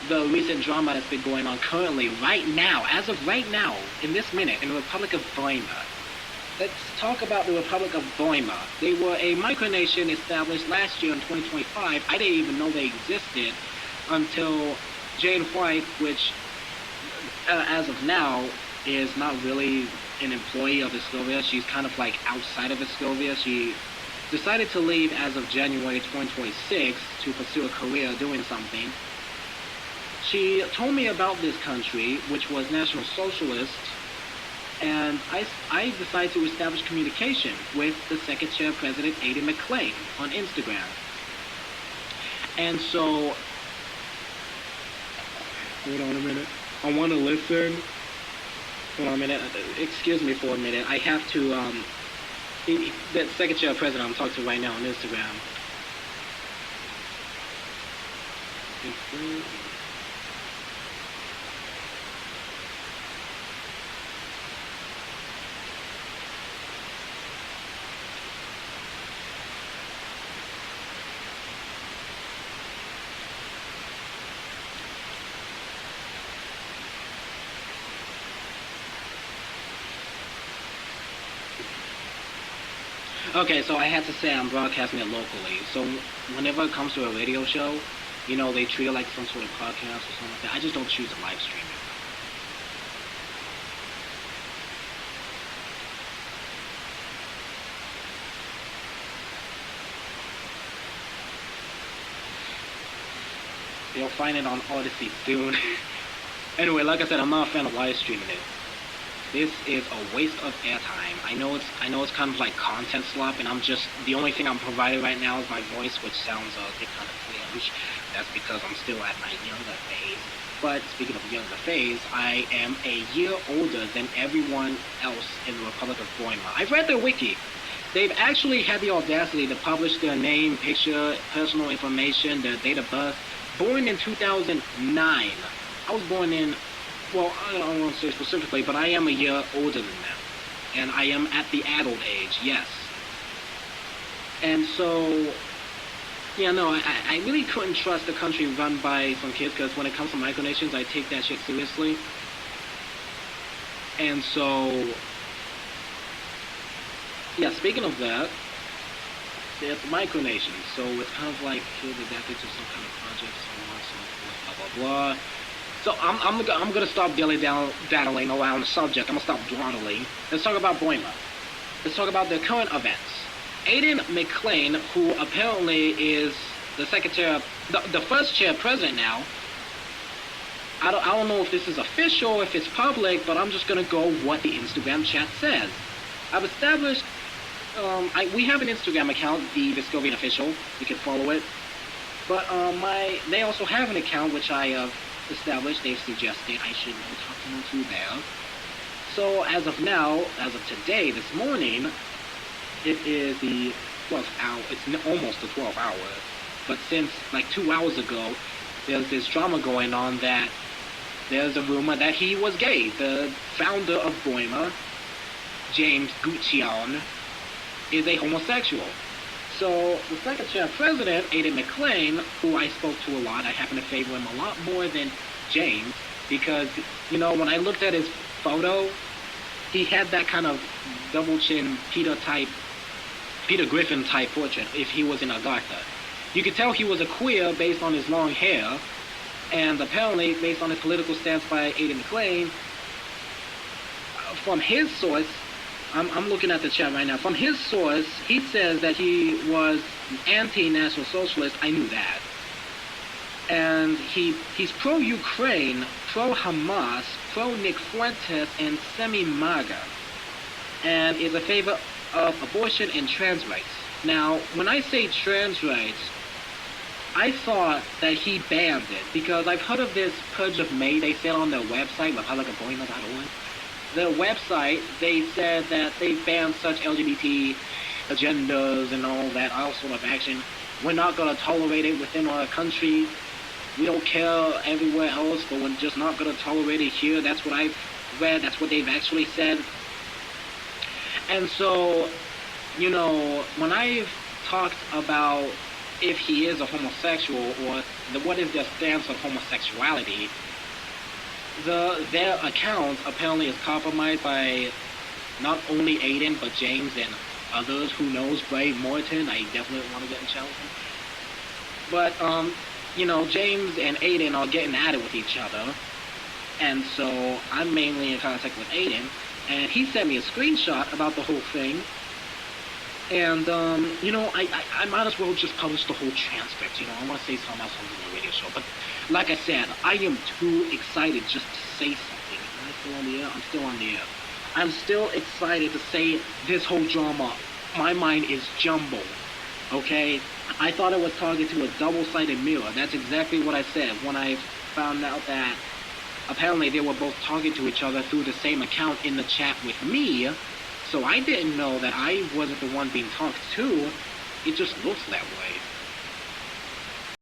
the recent drama that's been going on currently, right now, as of right now, in this minute, in the Republic of Baüme. Let's talk about the Republic of Baüme. They were a micronation established last year in 2025. I didn't even know they existed until Jane White, which as of now is not really an employee of Viscovia. She's kind of like outside of Viscovia. She decided to leave as of January 2026 to pursue a career doing something. She told me about this country, which was National Socialist, and I decided to establish communication with the second chair president, Aidan McLean, on Instagram. And so, hold on a minute. I want to listen. Hold on a minute. Excuse me for a minute. I have to, that second chair president I'm talking to right now on Instagram. Okay, so I had to say I'm broadcasting it locally. So whenever it comes to a radio show, you know, they treat it like some sort of podcast or something like that. I just don't choose to live stream it. You'll find it on Odysee soon. Anyway, like I said, I'm not a fan of live streaming it. This is a waste of airtime. I know it's kind of like content slop, and the only thing I'm providing right now is my voice, which sounds a bit kind of cringe. That's because I'm still at my younger phase. But speaking of younger phase, I am a year older than everyone else in the Republic of Baüme. I've read their wiki. They've actually had the audacity to publish their name, picture, personal information, their date of birth. Born in 2009. I was born in, well, I don't want to say specifically, but I am a year older than them. And I am at the adult age, yes. And so, yeah, no, I really couldn't trust a country run by some kids, because when it comes to micronations, I take that shit seriously. And so, yeah, speaking of that, there's micronations. So it's kind of like kids adapted to some kind of project, so on, so forth, blah, blah, blah. So I'm gonna stop daddling around the subject. I'm gonna stop dawdling. Let's talk about Baüme. Let's talk about the current events. Aidan McLean, who apparently is the the first chair president now. I don't know if this is official, if it's public, but I'm just gonna go what the Instagram chat says. I've established. We have an Instagram account, the Viscovian official. You can follow it. But they also have an account which I have established. They've suggested I should talk to them through there. So as of now, as of today, this morning, it is the 12th hour. It's almost the 12th hour. But since like 2 hours ago, there's this drama going on that there's a rumor that he was gay. The founder of Baüme, James Guccione, is a homosexual. So the second chair president, Aidan McLean, who I spoke to a lot, I happen to favor him a lot more than James, because, you know, when I looked at his photo, he had that kind of double chin Peter Griffin type portrait if he was in Agartha. You could tell he was a queer based on his long hair, and apparently based on his political stance by Aidan McLean, from his source, I'm looking at the chat right now. From his source, he says that he was anti-National Socialist. I knew that. And he's pro-Ukraine, pro-Hamas, pro-Nick Fuentes, and semi-MAGA. And is a favor of abortion and trans rights. Now, when I say trans rights, I thought that he banned it, because I've heard of this Purge of May, they said on their website, republicofbaüme.org. Their website, they said that they banned such LGBT agendas and all that, all sort of action. We're not going to tolerate it within our country. We don't care everywhere else, but we're just not going to tolerate it here. That's what I've read. That's what they've actually said. And so, you know, when I've talked about if he is a homosexual or what is their stance on homosexuality, their account apparently is compromised by not only Aiden but James and others. Who knows? Brave Morton. I definitely want to get in chat with him. But James and Aiden are getting at it with each other, and so I'm mainly in contact with Aiden, and he sent me a screenshot about the whole thing. And I might as well just publish the whole transcript. I want to say something else on the radio show, but like I said, I am too excited just to say something. Am I still on the air? I'm still on the air. I'm still excited to say this whole drama. My mind is jumbled. Okay? I thought it was targeted to a double-sided mirror. That's exactly what I said when I found out that apparently they were both talking to each other through the same account in the chat with me. So I didn't know that I wasn't the one being talked to. It just looks that way.